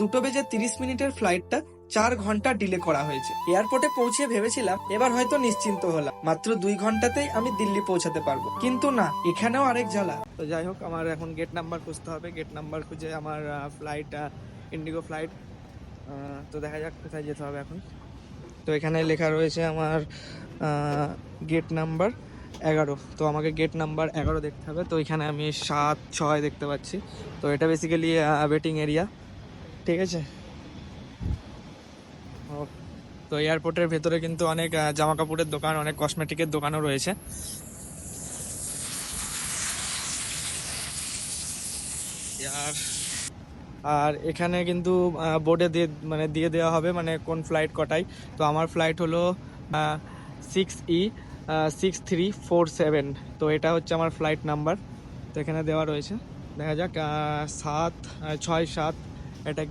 2:30 ফ্লাইটটা 4 ঘন্টা ডিলে করা হয়েছে। এয়ারপোর্টে পৌঁছে ভেবেছিলাম এবার হয়তো নিশ্চিন্ত হলাম, মাত্র 2 ঘন্টাতেই আমি দিল্লি পৌঁছাতে পারবো, কিন্তু না, এখানেও আরেক জ্বালা। তো যাই হোক, আমার এখন গেট নাম্বার খুঁজতে হবে। গেট নাম্বার খুঁজে আমার ফ্লাইট, ইন্ডিগো ফ্লাইট, তো দেখা যাক কোথায় যেতে হবে এখন। তো এখানে লেখা রয়েছে আমার গেট নাম্বার 11। তো আমাকে গেট নাম্বার 11 দেখতে হবে। তো এখানে আমি 7-6 দেখতে পাচ্ছি। তো এটা বেসিক্যালি ওয়েটিং এরিয়া, ঠিক আছে। তো এয়ারপোর্টের ভেতরে কিন্তু অনেক জামা কাপড়ের দোকান, অনেক কসমেটিকের দোকানও রয়েছে। আর এখানে কিন্তু বোর্ডে দিয়ে দেওয়া হবে মানে কোন ফ্লাইট কটায়। তো আমার ফ্লাইট হলো 6E6347। তো এটা হচ্ছে আমার ফ্লাইট নাম্বার। তো এখানে দেওয়া রয়েছে, দেখা যাক 7-6-7 এটা গেট।